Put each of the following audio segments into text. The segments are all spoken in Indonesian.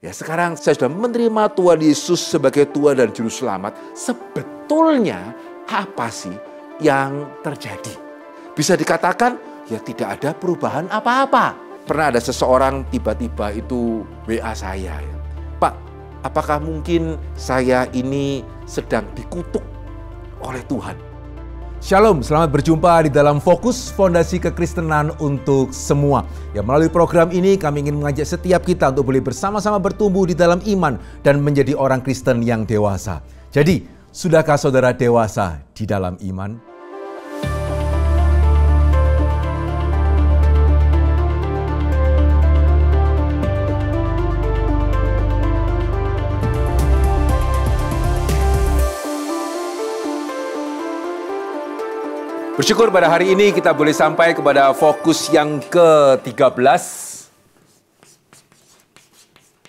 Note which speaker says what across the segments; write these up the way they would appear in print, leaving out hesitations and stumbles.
Speaker 1: Ya, sekarang saya sudah menerima Tuhan Yesus sebagai Tuhan dan Juru Selamat. Sebetulnya apa sih yang terjadi? Bisa dikatakan ya tidak ada perubahan apa-apa. Pernah ada seseorang tiba-tiba itu WA saya, ya, Pak, apakah mungkin saya ini sedang dikutuk oleh Tuhan?
Speaker 2: Shalom, selamat berjumpa di dalam Fokus Fondasi Kekristenan untuk Semua. Ya, melalui program ini kami ingin mengajak setiap kita untuk boleh bersama-sama bertumbuh di dalam iman dan menjadi orang Kristen yang dewasa. Jadi, sudahkah saudara dewasa di dalam iman?
Speaker 1: Bersyukur pada hari ini kita boleh sampai kepada fokus yang ke-13.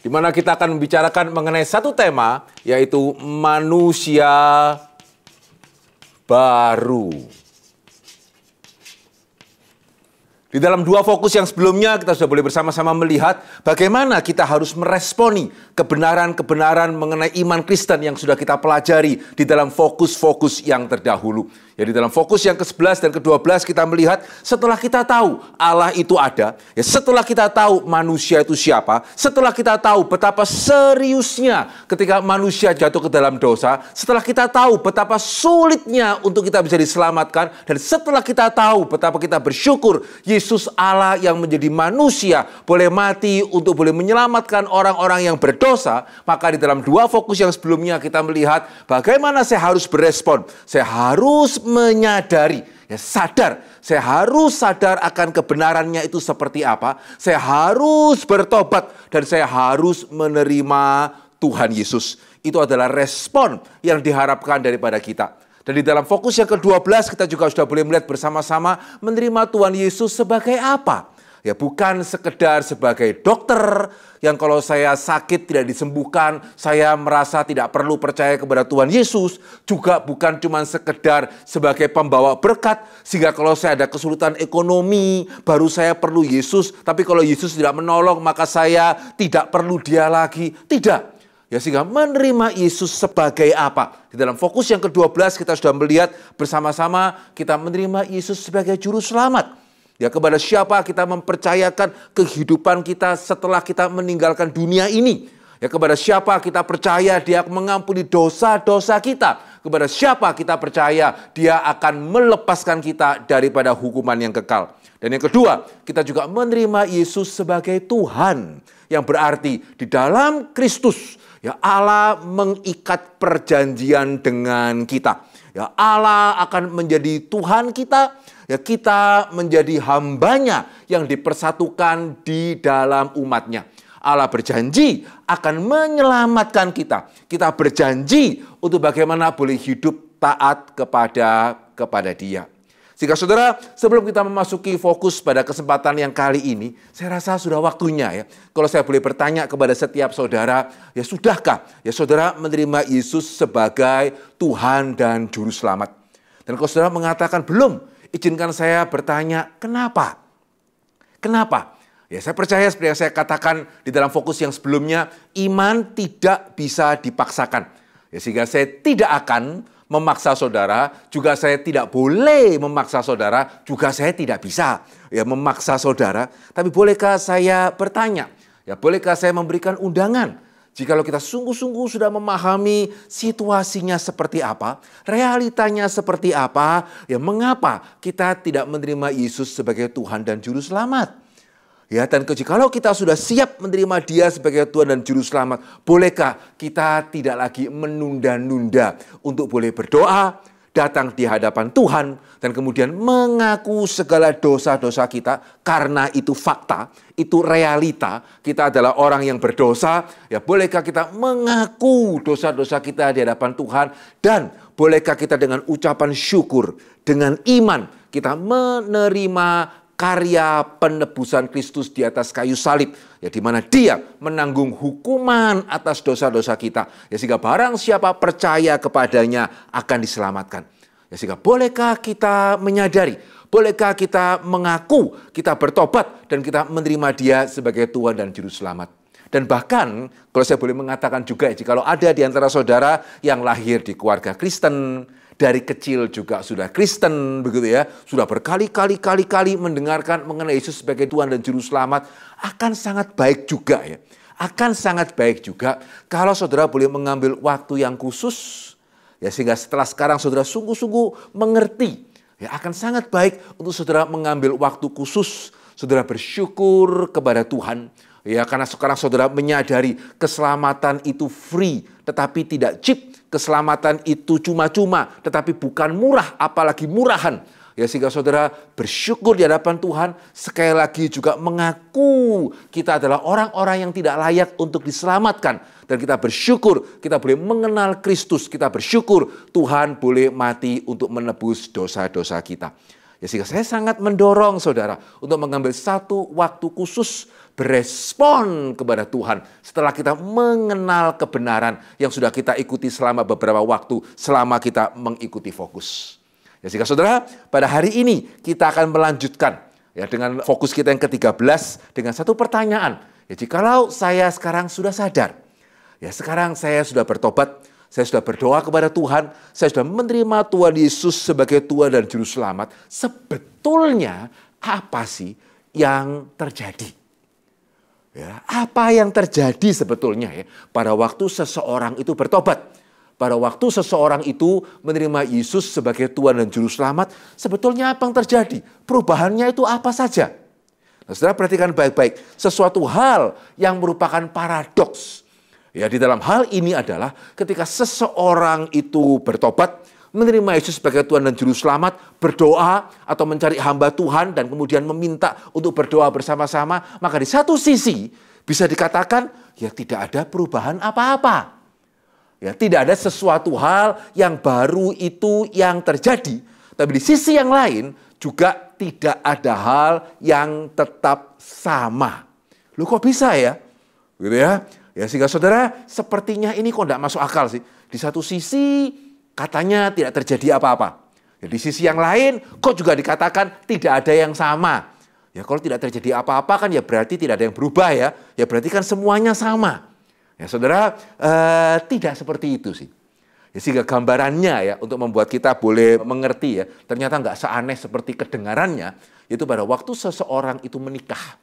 Speaker 1: Di mana kita akan membicarakan mengenai satu tema, yaitu manusia baru. Di dalam dua fokus yang sebelumnya kita sudah boleh bersama-sama melihat bagaimana kita harus meresponi kebenaran-kebenaran mengenai iman Kristen yang sudah kita pelajari di dalam fokus-fokus yang terdahulu. Ya, di dalam fokus yang ke-11 dan ke-12 kita melihat setelah kita tahu Allah itu ada, ya, setelah kita tahu manusia itu siapa, setelah kita tahu betapa seriusnya ketika manusia jatuh ke dalam dosa, setelah kita tahu betapa sulitnya untuk kita bisa diselamatkan, dan setelah kita tahu betapa kita bersyukur Yesus Allah yang menjadi manusia boleh mati untuk boleh menyelamatkan orang-orang yang berdosa, maka di dalam dua fokus yang sebelumnya kita melihat bagaimana saya harus berespon. Saya harus menyadari, ya, saya harus sadar akan kebenarannya itu seperti apa. Saya harus bertobat dan saya harus menerima Tuhan Yesus. Itu adalah respon yang diharapkan daripada kita. Dan di dalam fokus yang ke-12 kita juga sudah boleh melihat bersama-sama menerima Tuhan Yesus sebagai apa? Ya, bukan sekedar sebagai dokter yang kalau saya sakit tidak disembuhkan, saya merasa tidak perlu percaya kepada Tuhan Yesus. Juga bukan cuma sekedar sebagai pembawa berkat, sehingga kalau saya ada kesulitan ekonomi, baru saya perlu Yesus. Tapi kalau Yesus tidak menolong, maka saya tidak perlu dia lagi. Tidak. Ya, sehingga menerima Yesus sebagai apa? Di dalam fokus yang ke-12 kita sudah melihat bersama-sama kita menerima Yesus sebagai Juru Selamat. Ya, kepada siapa kita mempercayakan kehidupan kita setelah kita meninggalkan dunia ini. Ya, kepada siapa kita percaya dia mengampuni dosa-dosa kita. Kepada siapa kita percaya dia akan melepaskan kita daripada hukuman yang kekal. Dan yang kedua, kita juga menerima Yesus sebagai Tuhan. Yang berarti di dalam Kristus, ya, Allah mengikat perjanjian dengan kita. Ya, Allah akan menjadi Tuhan kita. Ya, kita menjadi hambanya yang dipersatukan di dalam umatnya. Allah berjanji akan menyelamatkan kita. Kita berjanji untuk bagaimana boleh hidup taat kepada Dia. Sehingga saudara, sebelum kita memasuki fokus pada kesempatan yang kali ini, saya rasa sudah waktunya, ya, kalau saya boleh bertanya kepada setiap saudara, ya sudahkah ya saudara menerima Yesus sebagai Tuhan dan Juru Selamat? Dan kalau saudara mengatakan belum, izinkan saya bertanya, kenapa? Kenapa? Ya, saya percaya seperti yang saya katakan di dalam fokus yang sebelumnya, iman tidak bisa dipaksakan. Ya, sehingga saya tidak akan memaksa saudara, juga saya tidak boleh memaksa saudara, juga saya tidak bisa ya memaksa saudara. Tapi bolehkah saya bertanya? Ya, bolehkah saya memberikan undangan? Jikalau kita sungguh-sungguh sudah memahami situasinya seperti apa, realitanya seperti apa, ya mengapa kita tidak menerima Yesus sebagai Tuhan dan Juru Selamat? Ya, dan jikalau kita sudah siap menerima Dia sebagai Tuhan dan Juru Selamat, bolehkah kita tidak lagi menunda-nunda untuk boleh berdoa, datang di hadapan Tuhan, dan kemudian mengaku segala dosa-dosa kita, karena itu fakta, itu realita, kita adalah orang yang berdosa. Ya, bolehkah kita mengaku dosa-dosa kita di hadapan Tuhan, dan bolehkah kita dengan ucapan syukur, dengan iman, kita menerima karya penebusan Kristus di atas kayu salib, ya, di mana Dia menanggung hukuman atas dosa-dosa kita, ya, sehingga barang siapa percaya kepadanya akan diselamatkan. Ya, sehingga bolehkah kita menyadari, bolehkah kita mengaku, kita bertobat dan kita menerima Dia sebagai Tuhan dan Juru Selamat. Dan bahkan, kalau saya boleh mengatakan juga, jikalau ada di antara saudara yang lahir di keluarga Kristen, dari kecil juga sudah Kristen, begitu ya, sudah berkali-kali mendengarkan mengenai Yesus sebagai Tuhan dan Juru Selamat, akan sangat baik juga ya. Akan sangat baik juga kalau saudara boleh mengambil waktu yang khusus, ya, sehingga setelah sekarang saudara sungguh-sungguh mengerti, ya, akan sangat baik untuk saudara mengambil waktu khusus, saudara bersyukur kepada Tuhan. Ya, karena sekarang saudara menyadari keselamatan itu free, tetapi tidak cheap. Keselamatan itu cuma-cuma, tetapi bukan murah, apalagi murahan. Ya, sehingga saudara bersyukur di hadapan Tuhan, sekali lagi juga mengaku kita adalah orang-orang yang tidak layak untuk diselamatkan. Dan kita bersyukur, kita boleh mengenal Kristus, kita bersyukur Tuhan boleh mati untuk menebus dosa-dosa kita. Ya, sehingga saya sangat mendorong saudara untuk mengambil satu waktu khusus berespon kepada Tuhan setelah kita mengenal kebenaran yang sudah kita ikuti selama beberapa waktu, selama kita mengikuti fokus. Ya, sehingga saudara, pada hari ini kita akan melanjutkan ya dengan fokus kita yang ke-13 dengan satu pertanyaan. Ya, jikalau saya sekarang sudah sadar, ya sekarang saya sudah bertobat, saya sudah berdoa kepada Tuhan, saya sudah menerima Tuhan Yesus sebagai Tuhan dan Juru Selamat, sebetulnya apa sih yang terjadi? Ya, apa yang terjadi sebetulnya ya pada waktu seseorang itu bertobat, pada waktu seseorang itu menerima Yesus sebagai Tuhan dan Juru Selamat, sebetulnya apa yang terjadi? Perubahannya itu apa saja? Nah, saudara perhatikan baik-baik, sesuatu hal yang merupakan paradoks ya di dalam hal ini adalah ketika seseorang itu bertobat, menerima Yesus sebagai Tuhan dan Juru Selamat, berdoa atau mencari hamba Tuhan dan kemudian meminta untuk berdoa bersama-sama, maka di satu sisi bisa dikatakan ya tidak ada perubahan apa-apa. Ya, tidak ada sesuatu hal yang baru itu yang terjadi. Tapi di sisi yang lain juga tidak ada hal yang tetap sama. Loh, kok bisa ya? Gitu ya. Ya, sehingga saudara sepertinya ini kok tidak masuk akal sih. Di satu sisi katanya tidak terjadi apa-apa. Ya, di sisi yang lain kok juga dikatakan tidak ada yang sama. Ya, kalau tidak terjadi apa-apa kan ya berarti tidak ada yang berubah ya. Ya berarti kan semuanya sama. Ya saudara, tidak seperti itu sih. Ya, sehingga gambarannya ya untuk membuat kita boleh mengerti ya. Ternyata nggak seaneh seperti kedengarannya. Yaitu pada waktu seseorang itu menikah.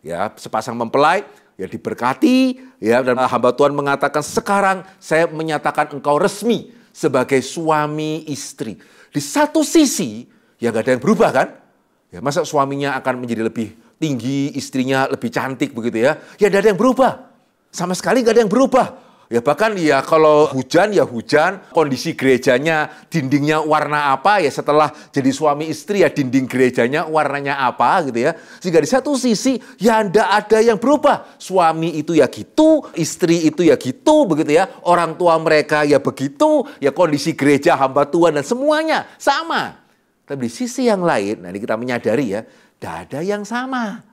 Speaker 1: Ya, sepasang mempelai ya diberkati ya, dan hamba Tuhan mengatakan sekarang saya menyatakan engkau resmi sebagai suami istri. Di satu sisi ya gak ada yang berubah kan? Ya, masa suaminya akan menjadi lebih tinggi, istrinya lebih cantik begitu ya? Ya gak ada yang berubah. Sama sekali gak ada yang berubah. Ya bahkan ya kalau hujan ya hujan, kondisi gerejanya dindingnya warna apa ya setelah jadi suami istri ya dinding gerejanya warnanya apa gitu ya. Sehingga di satu sisi ya ndak ada yang berubah. Suami itu ya gitu, istri itu ya gitu begitu ya. Orang tua mereka ya begitu, ya kondisi gereja hamba Tuhan dan semuanya sama. Tapi di sisi yang lain, nah ini kita menyadari ya, ndak ada yang sama.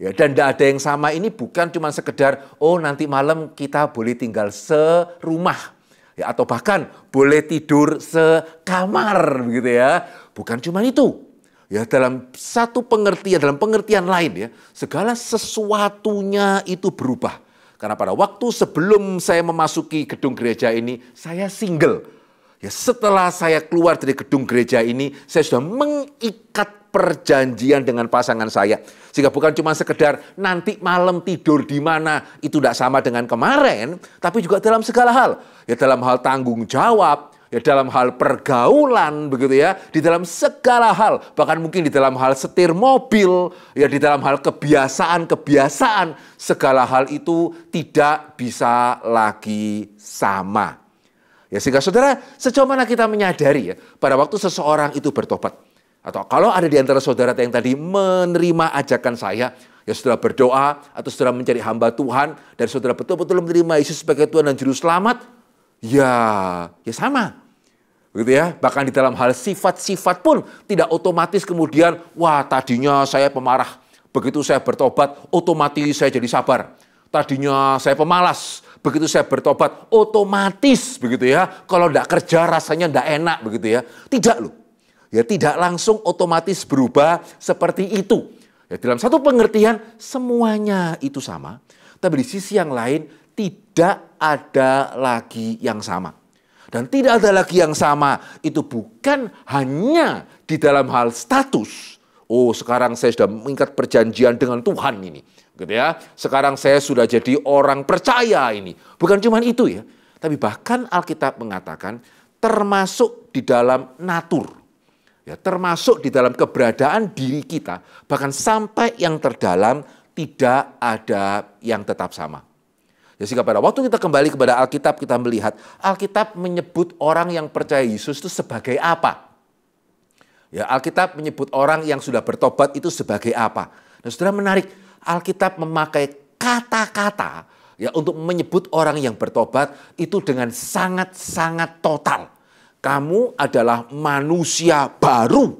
Speaker 1: Ya, dan tidak ada yang sama ini bukan cuma sekedar, oh nanti malam kita boleh tinggal serumah. Ya, atau bahkan boleh tidur sekamar begitu ya. Bukan cuma itu. Ya, dalam satu pengertian, dalam pengertian lain ya, segala sesuatunya itu berubah. Karena pada waktu sebelum saya memasuki gedung gereja ini, saya single. Ya, setelah saya keluar dari gedung gereja ini, saya sudah mengikat perjanjian dengan pasangan saya. Sehingga bukan cuma sekedar nanti malam tidur di mana, itu tidak sama dengan kemarin, tapi juga dalam segala hal. Ya, dalam hal tanggung jawab, ya dalam hal pergaulan begitu ya, di dalam segala hal, bahkan mungkin di dalam hal setir mobil, ya di dalam hal kebiasaan, segala hal itu tidak bisa lagi sama. Ya, sehingga saudara, sejauh mana kita menyadari ya, pada waktu seseorang itu bertobat, atau kalau ada di antara saudara yang tadi menerima ajakan saya, ya saudara berdoa, atau saudara mencari hamba Tuhan, dan saudara betul-betul menerima Yesus sebagai Tuhan dan Juru Selamat, ya sama. Begitu ya, bahkan di dalam hal sifat-sifat pun tidak otomatis kemudian, wah tadinya saya pemarah, begitu saya bertobat, otomatis saya jadi sabar. Tadinya saya pemalas, begitu saya bertobat, otomatis begitu ya. Kalau tidak kerja rasanya tidak enak begitu ya. Tidak loh. Ya tidak langsung otomatis berubah seperti itu. Ya, dalam satu pengertian semuanya itu sama. Tapi di sisi yang lain tidak ada lagi yang sama. Dan tidak ada lagi yang sama itu bukan hanya di dalam hal status. Oh, sekarang saya sudah mengikat perjanjian dengan Tuhan ini. Gitu ya. Sekarang saya sudah jadi orang percaya ini. Bukan cuma itu ya. Tapi bahkan Alkitab mengatakan termasuk di dalam natur. Ya, termasuk di dalam keberadaan diri kita. Bahkan sampai yang terdalam tidak ada yang tetap sama. Ya, sehingga pada waktu kita kembali kepada Alkitab, kita melihat Alkitab menyebut orang yang percaya Yesus itu sebagai apa? Ya, Alkitab menyebut orang yang sudah bertobat itu sebagai apa? Dan saudara, menarik, Alkitab memakai kata-kata ya untuk menyebut orang yang bertobat itu dengan sangat-sangat total. Kamu adalah manusia baru.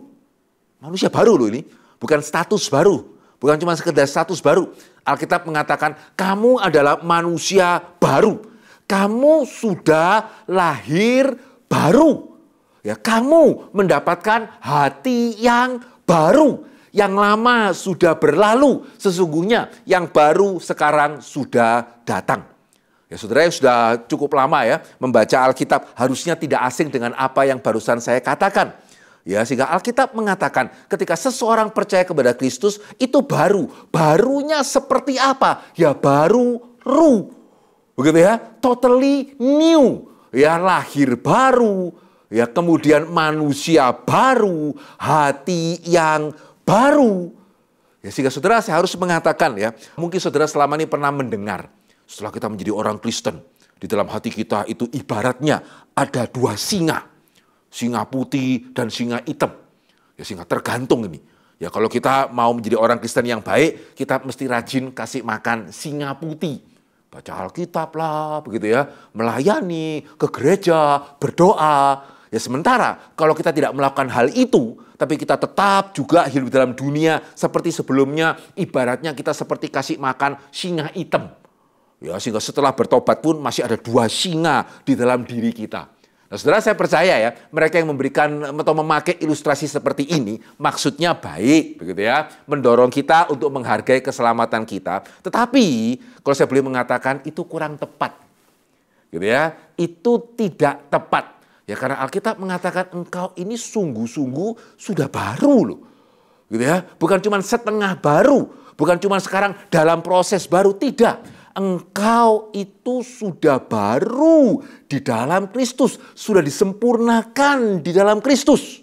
Speaker 1: Manusia baru loh ini, bukan status baru. Bukan cuma sekedar status baru. Alkitab mengatakan kamu adalah manusia baru. Kamu sudah lahir baru. Ya, kamu mendapatkan hati yang baru. Yang lama sudah berlalu. Sesungguhnya yang baru sekarang sudah datang. Ya, saudara yang sudah cukup lama ya membaca Alkitab harusnya tidak asing dengan apa yang barusan saya katakan. Ya, sehingga Alkitab mengatakan ketika seseorang percaya kepada Kristus itu baru. Barunya seperti apa? Ya baru. Begitu ya, totally new. Ya, lahir baru. Ya, kemudian manusia baru, hati yang baru. Ya, sehingga saudara saya harus mengatakan ya, mungkin saudara selama ini pernah mendengar setelah kita menjadi orang Kristen, di dalam hati kita itu ibaratnya ada dua singa. Singa putih dan singa hitam. Ya, singa tergantung ini. Ya, kalau kita mau menjadi orang Kristen yang baik, kita mesti rajin kasih makan singa putih. Baca Alkitab lah, begitu ya. Melayani, ke gereja, berdoa. Ya, sementara kalau kita tidak melakukan hal itu, tapi kita tetap juga hidup dalam dunia seperti sebelumnya, ibaratnya kita seperti kasih makan singa hitam. Ya, sehingga setelah bertobat pun masih ada dua singa di dalam diri kita. Nah, saudara, saya percaya ya, mereka yang memberikan atau memakai ilustrasi seperti ini, maksudnya baik, begitu ya, mendorong kita untuk menghargai keselamatan kita. Tetapi, kalau saya boleh mengatakan, itu kurang tepat. Gitu ya, itu tidak tepat. Ya, karena Alkitab mengatakan, engkau ini sungguh-sungguh sudah baru loh. Gitu ya, bukan cuma setengah baru, bukan cuma sekarang dalam proses baru, tidak. Engkau itu sudah baru di dalam Kristus. Sudah disempurnakan di dalam Kristus.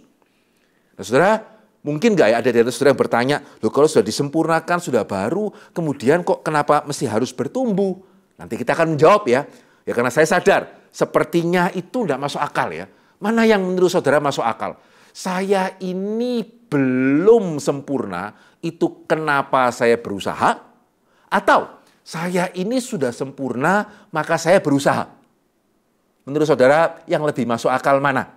Speaker 1: Nah, saudara, mungkin gak ya ada dari saudara yang bertanya, loh kalau sudah disempurnakan, sudah baru, kemudian kok kenapa mesti harus bertumbuh? Nanti kita akan menjawab ya. Ya, karena saya sadar, sepertinya itu tidak masuk akal ya. Mana yang menurut saudara masuk akal? Saya ini belum sempurna, itu kenapa saya berusaha? Atau saya ini sudah sempurna, maka saya berusaha. Menurut saudara, yang lebih masuk akal mana?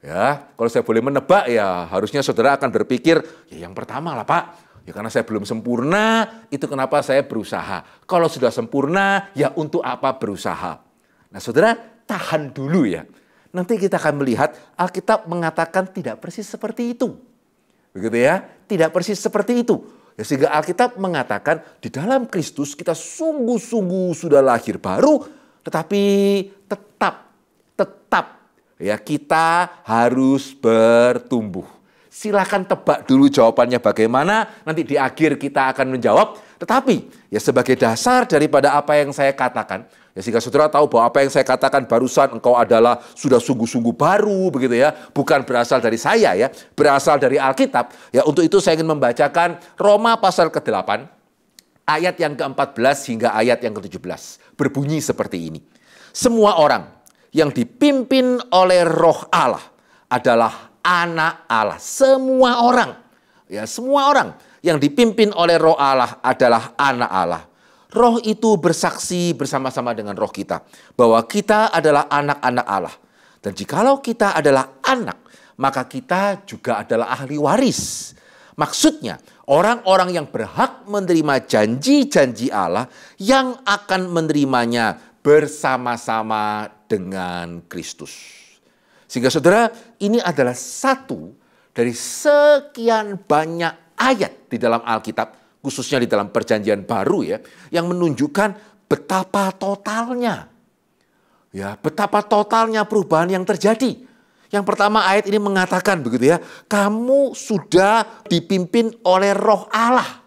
Speaker 1: Ya, kalau saya boleh menebak, ya harusnya saudara akan berpikir, ya yang pertama lah Pak. Ya karena saya belum sempurna, itu kenapa saya berusaha. Kalau sudah sempurna, ya untuk apa berusaha? Nah, saudara, tahan dulu ya. Nanti kita akan melihat Alkitab mengatakan tidak persis seperti itu. Begitu ya, tidak persis seperti itu. Ya, sehingga Alkitab mengatakan di dalam Kristus kita sungguh-sungguh sudah lahir baru, tetapi tetap ya kita harus bertumbuh. Silakan tebak dulu jawabannya bagaimana, nanti di akhir kita akan menjawab. Tetapi ya sebagai dasar daripada apa yang saya katakan, ya sehingga saudara tahu bahwa apa yang saya katakan barusan, engkau adalah sudah sungguh-sungguh baru, begitu ya. Bukan berasal dari saya ya, berasal dari Alkitab. Ya, untuk itu saya ingin membacakan Roma pasal ke-8, ayat yang ke-14 hingga ayat yang ke-17. Berbunyi seperti ini. Semua orang yang dipimpin oleh Roh Allah adalah anak Allah. Semua orang, ya semua orang yang dipimpin oleh Roh Allah adalah anak Allah. Roh itu bersaksi bersama-sama dengan roh kita bahwa kita adalah anak-anak Allah. Dan jikalau kita adalah anak, maka kita juga adalah ahli waris. Maksudnya, orang-orang yang berhak menerima janji-janji Allah yang akan menerimanya bersama-sama dengan Kristus. Sehingga saudara, ini adalah satu dari sekian banyak ayat di dalam Alkitab khususnya di dalam perjanjian baru ya, yang menunjukkan betapa totalnya. Ya, betapa totalnya perubahan yang terjadi. Yang pertama ayat ini mengatakan begitu ya, kamu sudah dipimpin oleh Roh Allah.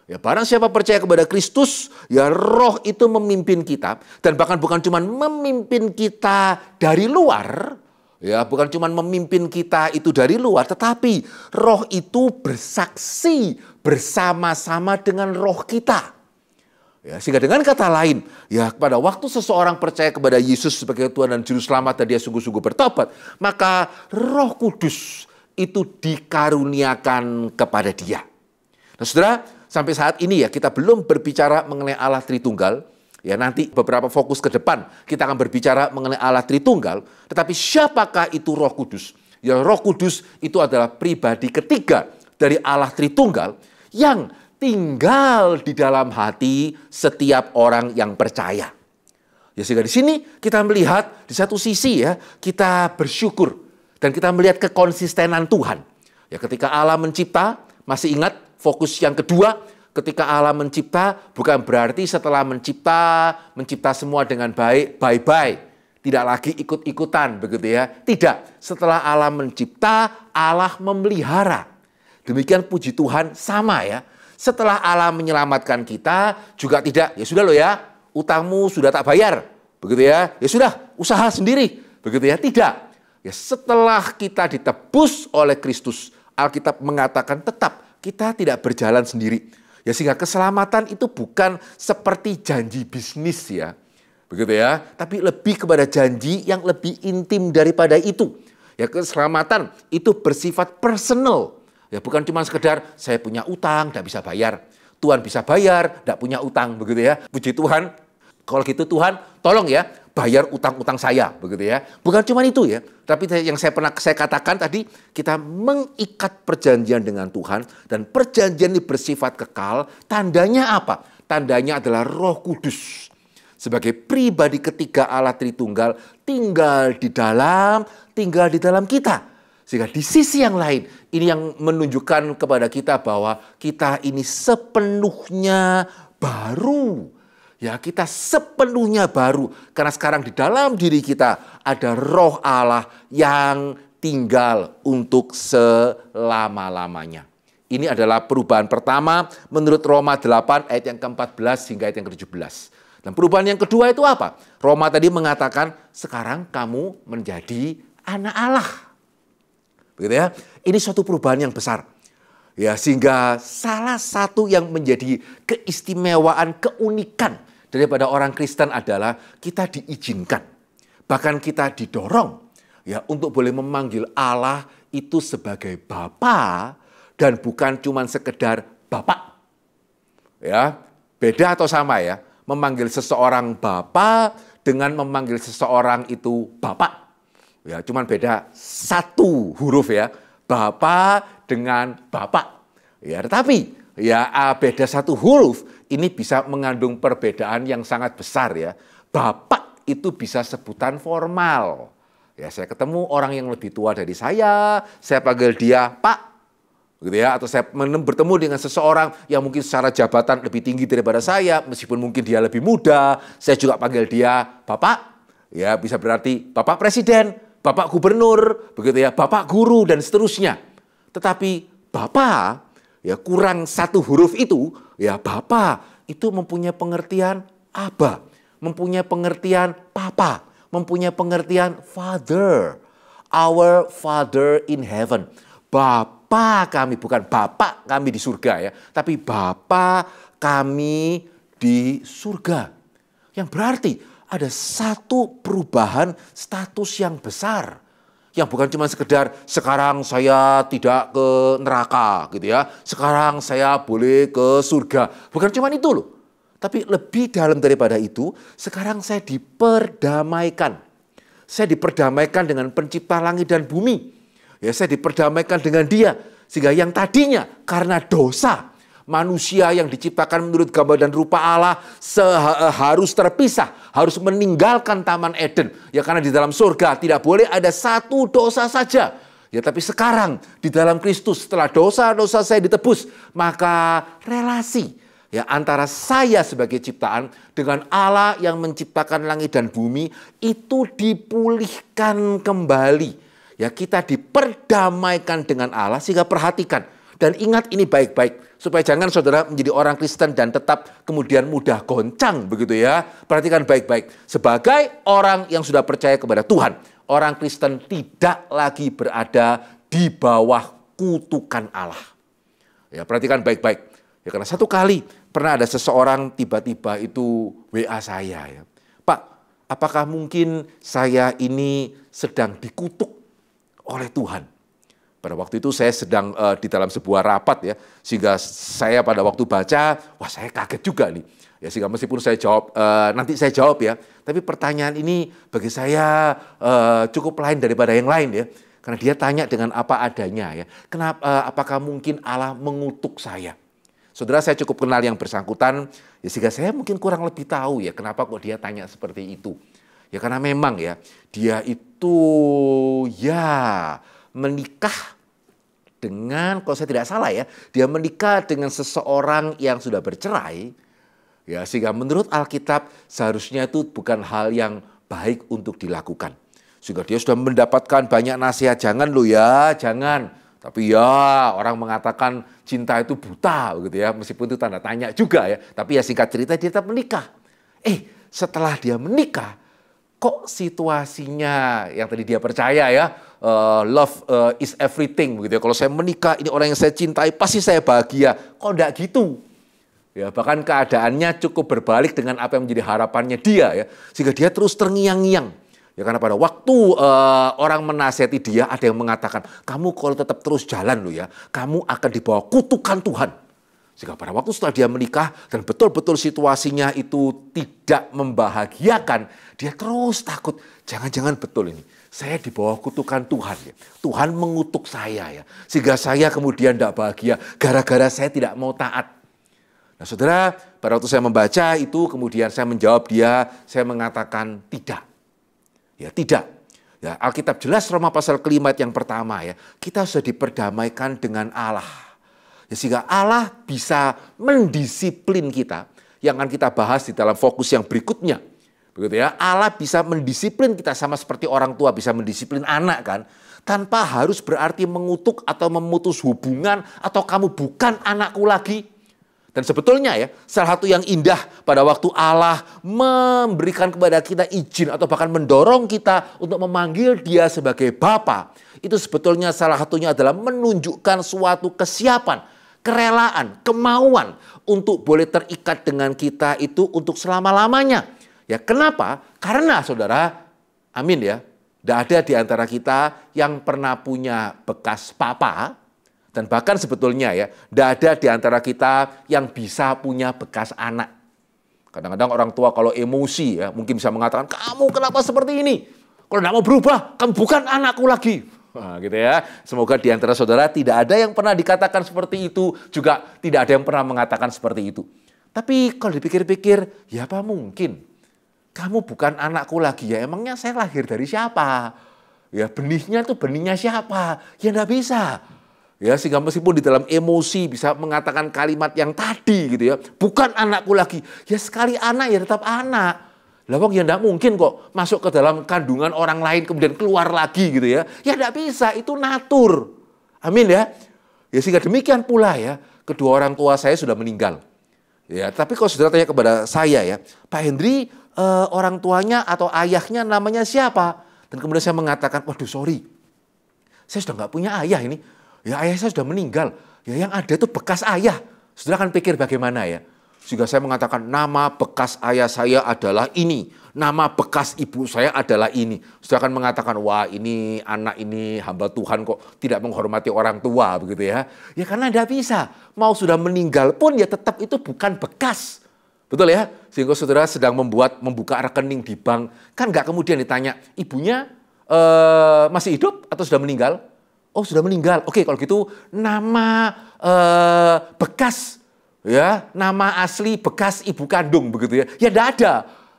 Speaker 1: Ya, barang siapa percaya kepada Kristus, ya Roh itu memimpin kita. Dan bahkan bukan cuma memimpin kita dari luar, ya bukan cuma memimpin kita itu dari luar, tetapi Roh itu bersaksi bersama-sama dengan roh kita. Ya, sehingga dengan kata lain, ya pada waktu seseorang percaya kepada Yesus sebagai Tuhan dan Juru Selamat dan dia sungguh-sungguh bertobat, maka Roh Kudus itu dikaruniakan kepada dia. Nah saudara, sampai saat ini ya kita belum berbicara mengenai Allah Tritunggal. Ya nanti beberapa fokus ke depan kita akan berbicara mengenai Allah Tritunggal. Tetapi siapakah itu Roh Kudus? Ya Roh Kudus itu adalah pribadi ketiga dari Allah Tritunggal yang tinggal di dalam hati setiap orang yang percaya. Ya sehingga di sini kita melihat di satu sisi ya kita bersyukur dan kita melihat kekonsistenan Tuhan. Ya ketika Allah mencipta, masih ingat fokus yang kedua, ketika Allah mencipta bukan berarti setelah mencipta semua dengan baik, bye-bye. Tidak lagi ikut-ikutan begitu ya. Tidak, setelah Allah mencipta, Allah memelihara. Demikian puji Tuhan sama ya. Setelah Allah menyelamatkan kita juga tidak, ya sudah loh ya, utangmu sudah tak bayar. Begitu ya, ya sudah, usaha sendiri. Begitu ya, tidak. Ya setelah kita ditebus oleh Kristus, Alkitab mengatakan tetap kita tidak berjalan sendiri. Ya sehingga keselamatan itu bukan seperti janji bisnis ya. Begitu ya, tapi lebih kepada janji yang lebih intim daripada itu. Ya keselamatan itu bersifat personal. Ya bukan cuma sekedar saya punya utang, tidak bisa bayar. Tuhan bisa bayar, tidak punya utang, begitu ya. Puji Tuhan, kalau gitu Tuhan tolong ya bayar utang-utang saya, begitu ya. Bukan cuma itu ya, tapi yang saya katakan tadi, kita mengikat perjanjian dengan Tuhan dan perjanjian ini bersifat kekal. Tandanya apa? Tandanya adalah Roh Kudus sebagai pribadi ketiga Allah Tritunggal tinggal di dalam kita. Sehingga di sisi yang lain, ini yang menunjukkan kepada kita bahwa kita ini sepenuhnya baru. Ya, kita sepenuhnya baru. Karena sekarang di dalam diri kita ada Roh Allah yang tinggal untuk selama-lamanya. Ini adalah perubahan pertama menurut Roma 8 ayat yang ke-14 hingga ayat yang ke-17. Dan perubahan yang kedua itu apa? Roma tadi mengatakan, sekarang kamu menjadi anak Allah. Begitu ya. Ini suatu perubahan yang besar. Ya, sehingga salah satu yang menjadi keistimewaan, keunikan daripada orang Kristen adalah kita diizinkan. Bahkan kita didorong ya untuk boleh memanggil Allah itu sebagai Bapa dan bukan cuma sekedar Bapak. Ya, beda atau sama ya? Memanggil seseorang Bapa dengan memanggil seseorang itu Bapak. Ya, cuman beda satu huruf ya, Bapa dengan Bapak. Ya, tetapi ya beda satu huruf ini bisa mengandung perbedaan yang sangat besar ya. Bapak itu bisa sebutan formal. Ya, saya ketemu orang yang lebih tua dari saya panggil dia Pak. Gitu ya, atau saya bertemu dengan seseorang yang mungkin secara jabatan lebih tinggi daripada saya, meskipun mungkin dia lebih muda, saya juga panggil dia Bapak. Ya, bisa berarti Bapak Presiden, Bapak Gubernur, begitu ya, Bapak Guru dan seterusnya. Tetapi Bapak ya kurang satu huruf itu, ya Bapak itu mempunyai pengertian Aba, mempunyai pengertian Papa, mempunyai pengertian Father, our Father in heaven. Bapa kami, bukan Bapak kami di surga ya, tapi Bapa kami di surga. Yang berarti ada satu perubahan status yang besar. Yang bukan cuma sekedar sekarang saya tidak ke neraka gitu ya. Sekarang saya boleh ke surga. Bukan cuma itu loh. Tapi lebih dalam daripada itu, sekarang saya diperdamaikan. Saya diperdamaikan dengan pencipta langit dan bumi. Ya, saya diperdamaikan dengan Dia. Sehingga yang tadinya karena dosa, manusia yang diciptakan menurut gambar dan rupa Allah harus terpisah, harus meninggalkan Taman Eden. Ya karena di dalam surga tidak boleh ada satu dosa saja. Ya, tapi sekarang di dalam Kristus setelah dosa-dosa saya ditebus, maka relasi ya antara saya sebagai ciptaan dengan Allah yang menciptakan langit dan bumi itu dipulihkan kembali. Ya, kita diperdamaikan dengan Allah, sehingga perhatikan dan ingat ini baik-baik supaya jangan saudara menjadi orang Kristen dan tetap kemudian mudah goncang begitu ya. Perhatikan baik-baik. Sebagai orang yang sudah percaya kepada Tuhan, orang Kristen tidak lagi berada di bawah kutukan Allah. Ya, perhatikan baik-baik. Ya, karena satu kali pernah ada seseorang tiba-tiba itu WA saya ya. Pak, apakah mungkin saya ini sedang dikutuk oleh Tuhan? Pada waktu itu saya sedang di dalam sebuah rapat ya, sehingga saya pada waktu baca, wah saya kaget juga nih. Ya, sehingga meskipun saya jawab, nanti saya jawab ya, tapi pertanyaan ini bagi saya cukup lain daripada yang lain ya. Karena dia tanya dengan apa adanya ya. Kenapa? Apakah mungkin Allah mengutuk saya? Saudara, saya cukup kenal yang bersangkutan, ya sehingga saya mungkin kurang lebih tahu ya kenapa kok dia tanya seperti itu. Ya karena memang ya, dia itu ya menikah dengan, kalau saya tidak salah ya, dia menikah dengan seseorang yang sudah bercerai. Ya, sehingga menurut Alkitab seharusnya itu bukan hal yang baik untuk dilakukan. Sehingga dia sudah mendapatkan banyak nasihat, jangan lo ya, jangan. Tapi ya orang mengatakan cinta itu buta begitu ya, meskipun itu tanda tanya juga ya. Tapi ya singkat cerita dia tetap menikah. Setelah dia menikah, kok situasinya yang tadi dia percaya ya, love is everything begitu ya. Kalau saya menikah, ini orang yang saya cintai, pasti saya bahagia. Kok enggak gitu? Ya, bahkan keadaannya cukup berbalik dengan apa yang menjadi harapannya dia ya. Sehingga dia terus terngiang-ngiang. Ya karena pada waktu orang menasihati dia, ada yang mengatakan, kamu kalau tetap terus jalan lo ya, kamu akan dibawa kutukan Tuhan. Sehingga pada waktu setelah dia menikah dan betul-betul situasinya itu tidak membahagiakan, dia terus takut, jangan-jangan betul ini. Saya di bawah kutukan Tuhan ya. Tuhan mengutuk saya ya. Sehingga saya kemudian tidak bahagia gara-gara saya tidak mau taat. Nah saudara, pada waktu saya membaca itu kemudian saya menjawab dia, saya mengatakan tidak. Ya tidak. Ya, Alkitab jelas Roma pasal kelima yang pertama ya. Kita sudah diperdamaikan dengan Allah. Ya, sehingga Allah bisa mendisiplin kita. Yang akan kita bahas di dalam fokus yang berikutnya. Begitu ya. Allah bisa mendisiplin kita sama seperti orang tua bisa mendisiplin anak kan. Tanpa harus berarti mengutuk atau memutus hubungan atau kamu bukan anakku lagi. Dan sebetulnya ya, salah satu yang indah pada waktu Allah memberikan kepada kita izin atau bahkan mendorong kita untuk memanggil dia sebagai Bapa. Itu sebetulnya salah satunya adalah menunjukkan suatu kesiapan, kerelaan, kemauan untuk boleh terikat dengan kita itu untuk selama-lamanya. Ya kenapa? Karena saudara, amin ya, tidak ada di antara kita yang pernah punya bekas papa. Dan bahkan sebetulnya ya, tidak ada di antara kita yang bisa punya bekas anak. Kadang-kadang orang tua kalau emosi ya, mungkin bisa mengatakan, kamu kenapa seperti ini? Kalau tidak mau berubah, kamu bukan anakku lagi. Nah, gitu ya. Semoga di antara saudara tidak ada yang pernah dikatakan seperti itu, juga tidak ada yang pernah mengatakan seperti itu. Tapi kalau dipikir-pikir, ya apa mungkin? Kamu bukan anakku lagi ya, emangnya saya lahir dari siapa? Ya benihnya itu benihnya siapa? Ya tidak bisa. Ya, sehingga meskipun di dalam emosi bisa mengatakan kalimat yang tadi gitu ya, bukan anakku lagi. Ya sekali anak ya tetap anak. Lah wong ya enggak mungkin kok masuk ke dalam kandungan orang lain kemudian keluar lagi gitu ya. Ya enggak bisa, itu natur. Amin ya. Ya sehingga demikian pula ya, kedua orang tua saya sudah meninggal. Ya, tapi kalau saudara tanya kepada saya ya, Pak Hendri orang tuanya atau ayahnya namanya siapa? Dan kemudian saya mengatakan, waduh sorry, saya sudah enggak punya ayah ini. Ya ayah saya sudah meninggal. Ya yang ada itu bekas ayah. Saudara kan pikir bagaimana ya? Sehingga saya mengatakan nama bekas ayah saya adalah ini. Nama bekas ibu saya adalah ini. Saudara kan mengatakan wah ini anak ini hamba Tuhan kok tidak menghormati orang tua begitu ya. Ya karena tidak bisa. Mau sudah meninggal pun ya tetap itu bukan bekas. Betul ya? Sehingga saudara sedang membuka rekening di bank. Kan nggak kemudian ditanya ibunya masih hidup atau sudah meninggal? Oh sudah meninggal. Oke kalau gitu nama bekas ya nama asli bekas ibu kandung begitu ya. Ya tidak ada.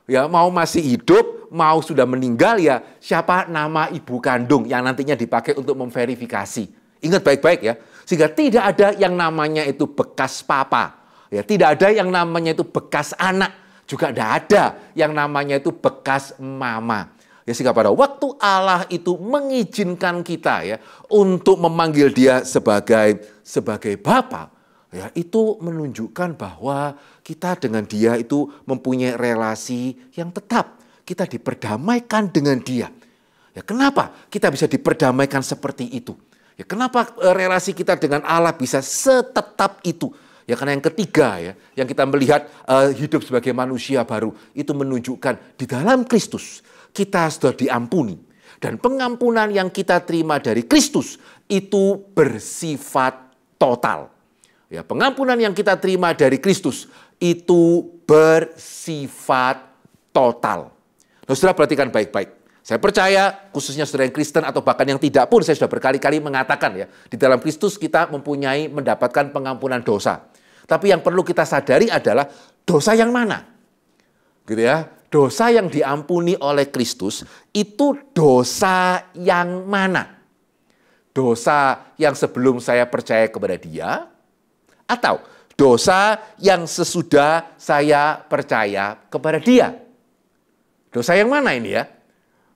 Speaker 1: Ya mau masih hidup mau sudah meninggal ya siapa nama ibu kandung yang nantinya dipakai untuk memverifikasi. Ingat baik-baik ya. Sehingga tidak ada yang namanya itu bekas papa. Ya, tidak ada yang namanya itu bekas anak. Juga tidak ada yang namanya itu bekas mama. Ya, sehingga pada waktu Allah itu mengizinkan kita ya untuk memanggil dia sebagai Bapa, ya itu menunjukkan bahwa kita dengan dia itu mempunyai relasi yang tetap. Kita diperdamaikan dengan dia. Ya, kenapa kita bisa diperdamaikan seperti itu? Ya, kenapa relasi kita dengan Allah bisa setetap itu? Ya, karena yang ketiga ya, yang kita melihat hidup sebagai manusia baru itu menunjukkan di dalam Kristus kita sudah diampuni. Dan pengampunan yang kita terima dari Kristus itu bersifat total. Ya, pengampunan yang kita terima dari Kristus itu bersifat total. Nah, saudara perhatikan baik-baik. Saya percaya khususnya saudara yang Kristen atau bahkan yang tidak pun saya sudah berkali-kali mengatakan ya, di dalam Kristus kita mendapatkan pengampunan dosa. Tapi yang perlu kita sadari adalah dosa yang mana? Gitu ya. Dosa yang diampuni oleh Kristus itu dosa yang mana? Dosa yang sebelum saya percaya kepada dia atau dosa yang sesudah saya percaya kepada dia? Dosa yang mana ini ya?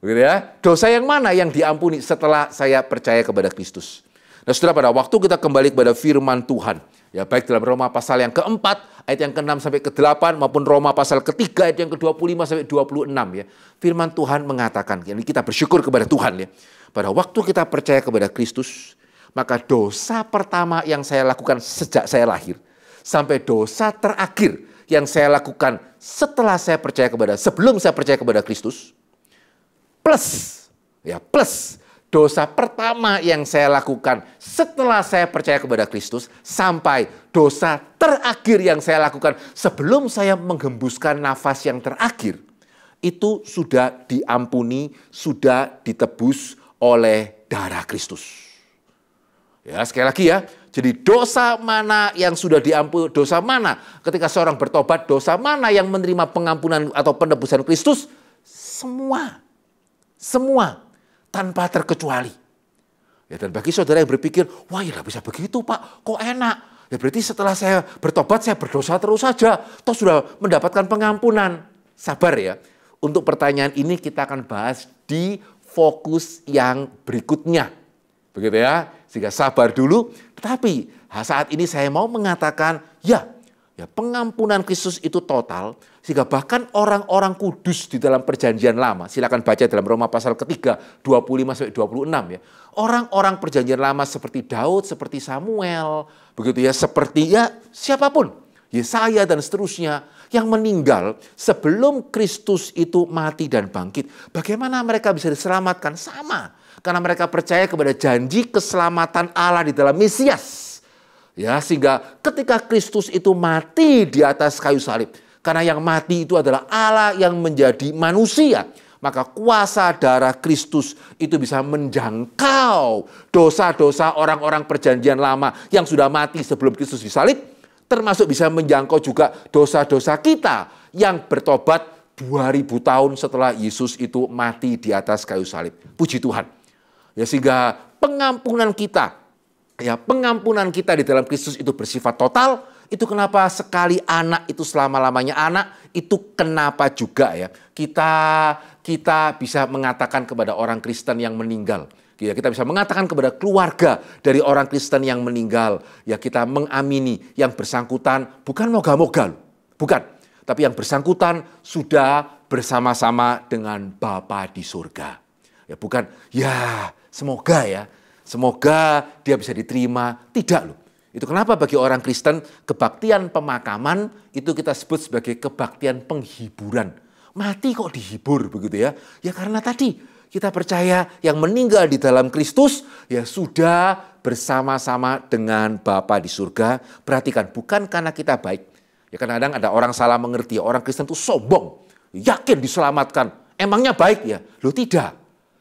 Speaker 1: Gitu ya. Dosa yang mana yang diampuni setelah saya percaya kepada Kristus? Nah, saudara, pada waktu kita kembali kepada firman Tuhan, ya baik dalam Roma pasal yang keempat, ayat yang ke-6 sampai ke-8, maupun Roma pasal ketiga, ayat yang ke-25 sampai 26 ya. Firman Tuhan mengatakan, ini kita bersyukur kepada Tuhan ya. Pada waktu kita percaya kepada Kristus, maka dosa pertama yang saya lakukan sejak saya lahir, sampai dosa terakhir yang saya lakukan setelah saya percaya sebelum saya percaya kepada Kristus, plus dosa pertama yang saya lakukan setelah saya percaya kepada Kristus sampai dosa terakhir yang saya lakukan sebelum saya menghembuskan nafas yang terakhir itu sudah diampuni, sudah ditebus oleh darah Kristus. Ya, sekali lagi ya. Jadi dosa mana yang sudah diampuni, dosa mana ketika seorang bertobat, dosa mana yang menerima pengampunan atau penebusan Kristus? Semua tanpa terkecuali. Ya, dan bagi saudara yang berpikir, wah ya tidak bisa begitu Pak, kok enak. Ya berarti setelah saya bertobat, saya berdosa terus saja. Toh sudah mendapatkan pengampunan. Sabar ya, untuk pertanyaan ini kita akan bahas di fokus yang berikutnya. Begitu ya, sehingga sabar dulu. Tetapi saat ini saya mau mengatakan, ya pengampunan Kristus itu total. Sehingga bahkan orang-orang kudus di dalam perjanjian lama, silakan baca dalam Roma pasal ketiga, 25-26 ya. Orang-orang perjanjian lama seperti Daud, seperti Samuel, begitu ya, seperti ya siapapun, Yesaya dan seterusnya, yang meninggal sebelum Kristus itu mati dan bangkit. Bagaimana mereka bisa diselamatkan? Sama. Karena mereka percaya kepada janji keselamatan Allah di dalam Mesias. Ya, sehingga ketika Kristus itu mati di atas kayu salib, karena yang mati itu adalah Allah yang menjadi manusia, maka kuasa darah Kristus itu bisa menjangkau dosa-dosa orang-orang perjanjian lama yang sudah mati sebelum Kristus disalib, termasuk bisa menjangkau juga dosa-dosa kita yang bertobat 2000 tahun setelah Yesus itu mati di atas kayu salib. Puji Tuhan. Ya, sehingga pengampunan kita di dalam Kristus itu bersifat total. Itu kenapa sekali anak itu selama-lamanya anak, itu kenapa juga ya kita bisa mengatakan kepada orang Kristen yang meninggal. Ya, kita bisa mengatakan kepada keluarga dari orang Kristen yang meninggal, ya kita mengamini yang bersangkutan bukan moga-moga, bukan. Tapi yang bersangkutan sudah bersama-sama dengan Bapa di surga. Ya bukan, ya semoga dia bisa diterima, tidak loh. Itu kenapa bagi orang Kristen kebaktian pemakaman itu kita sebut sebagai kebaktian penghiburan. Mati kok dihibur begitu ya. Ya karena tadi kita percaya yang meninggal di dalam Kristus ya sudah bersama-sama dengan Bapa di surga. Perhatikan, bukan karena kita baik. Ya kadang-kadang ada orang salah mengerti, orang Kristen itu sombong, yakin diselamatkan. Emangnya baik ya? Loh tidak.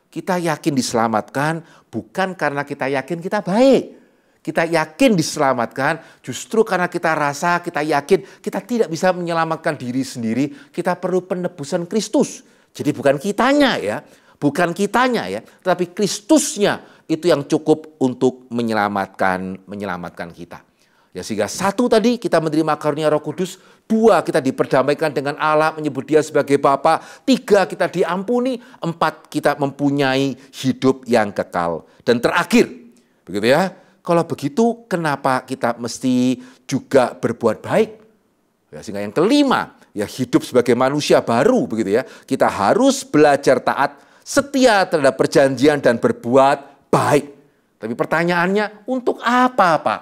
Speaker 1: Kita yakin diselamatkan bukan karena kita yakin kita baik. Kita yakin diselamatkan justru karena kita rasa, kita yakin kita tidak bisa menyelamatkan diri sendiri. Kita perlu penebusan Kristus. Jadi bukan kitanya ya, tetapi Kristusnya itu yang cukup untuk menyelamatkan kita. Ya, sehingga 1 tadi kita menerima karunia Roh Kudus, 2 kita diperdamaikan dengan Allah, menyebut Dia sebagai Bapa, 3 kita diampuni, 4 kita mempunyai hidup yang kekal. Dan terakhir, begitu ya. Kalau begitu, kenapa kita mesti juga berbuat baik? Ya, sehingga yang kelima, ya hidup sebagai manusia baru, begitu ya. Kita harus belajar taat, setia terhadap perjanjian dan berbuat baik. Tapi pertanyaannya, untuk apa, Pak?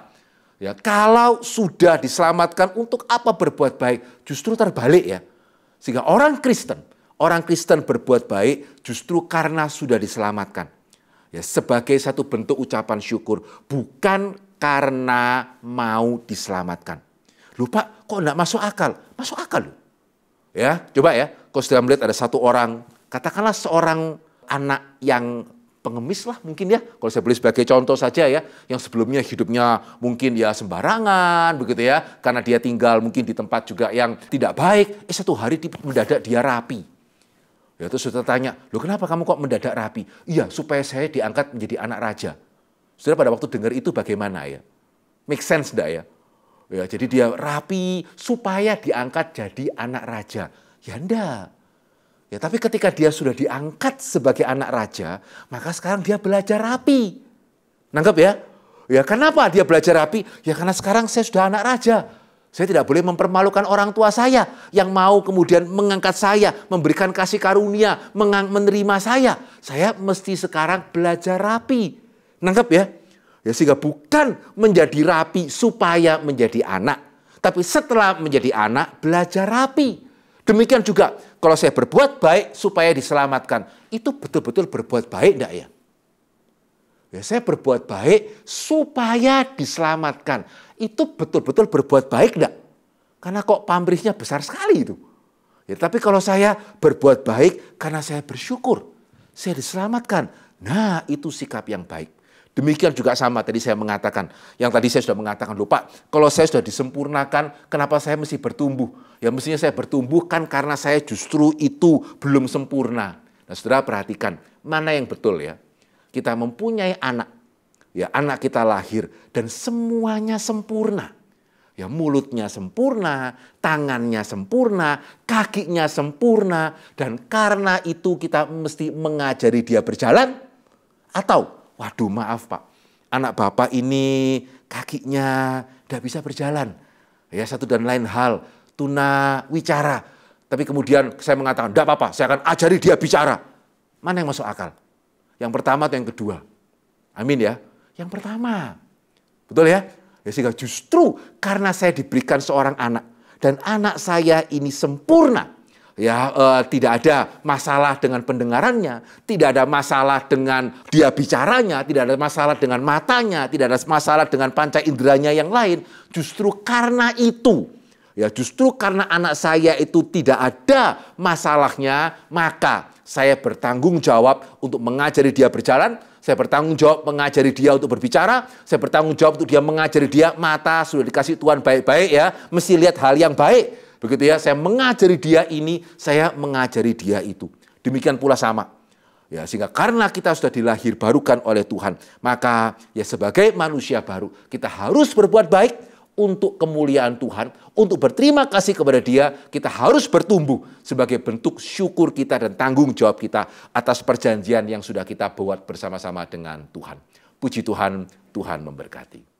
Speaker 1: Ya, kalau sudah diselamatkan, untuk apa berbuat baik? Justru terbalik ya. Sehingga orang Kristen berbuat baik justru karena sudah diselamatkan. Ya, sebagai satu bentuk ucapan syukur, bukan karena mau diselamatkan. Lupa, kok enggak masuk akal? Masuk akal loh. Ya, coba ya, kalau sudah melihat ada satu orang, katakanlah seorang anak yang pengemis lah mungkin ya, kalau saya boleh sebagai contoh saja ya, yang sebelumnya hidupnya mungkin ya sembarangan begitu ya, karena dia tinggal mungkin di tempat juga yang tidak baik, satu hari mendadak dia rapi. Ya, terus saudara tanya, loh kenapa kamu kok mendadak rapi? Iya, supaya saya diangkat menjadi anak raja. Saudara pada waktu dengar itu bagaimana ya? Make sense enggak ya? Ya, jadi dia rapi supaya diangkat jadi anak raja. Ya enggak. Ya, tapi ketika dia sudah diangkat sebagai anak raja, maka sekarang dia belajar rapi. Nangkep ya? Ya, kenapa dia belajar rapi? Ya karena sekarang saya sudah anak raja. Saya tidak boleh mempermalukan orang tua saya yang mau kemudian mengangkat saya, memberikan kasih karunia, menerima saya. Saya mesti sekarang belajar rapi. Nangkep ya? Ya, sehingga bukan menjadi rapi supaya menjadi anak, tapi setelah menjadi anak belajar rapi. Demikian juga kalau saya berbuat baik supaya diselamatkan, itu betul-betul berbuat baik enggak ya? Ya, saya berbuat baik supaya diselamatkan, itu betul-betul berbuat baik enggak? Karena kok pamrihnya besar sekali itu. Ya, tapi kalau saya berbuat baik karena saya bersyukur, saya diselamatkan, nah itu sikap yang baik. Demikian juga sama tadi saya mengatakan, yang tadi saya sudah mengatakan, loh Pak, kalau saya sudah disempurnakan, kenapa saya mesti bertumbuh? Ya mestinya saya bertumbuh kan karena saya justru itu belum sempurna. Nah saudara perhatikan, mana yang betul ya? Kita mempunyai anak, ya anak kita lahir dan semuanya sempurna. Ya mulutnya sempurna, tangannya sempurna, kakinya sempurna, dan karena itu kita mesti mengajari dia berjalan, atau waduh maaf Pak, anak Bapak ini kakinya tidak bisa berjalan. Ya satu dan lain hal, tuna wicara. Tapi kemudian saya mengatakan, tidak apa-apa, saya akan ajari dia bicara. Mana yang masuk akal? Yang pertama atau yang kedua? Amin ya. Yang pertama. Betul ya? Ya sehingga justru karena saya diberikan seorang anak. Dan anak saya ini sempurna. Ya, tidak ada masalah dengan pendengarannya, tidak ada masalah dengan dia bicaranya, tidak ada masalah dengan matanya, tidak ada masalah dengan panca inderanya yang lain. Justru karena itu, ya justru karena anak saya itu tidak ada masalahnya, maka saya bertanggung jawab untuk mengajari dia berjalan, saya bertanggung jawab mengajari dia untuk berbicara, saya bertanggung jawab untuk dia mengajari dia mata sudah dikasih Tuhan baik-baik ya, mesti lihat hal yang baik. Begitu ya, saya mengajari dia ini, saya mengajari dia itu. Demikian pula sama. Ya, sehingga karena kita sudah dilahir barukan oleh Tuhan, maka ya sebagai manusia baru, kita harus berbuat baik untuk kemuliaan Tuhan, untuk berterima kasih kepada Dia, kita harus bertumbuh sebagai bentuk syukur kita dan tanggung jawab kita atas perjanjian yang sudah kita buat bersama-sama dengan Tuhan. Puji Tuhan, Tuhan memberkati.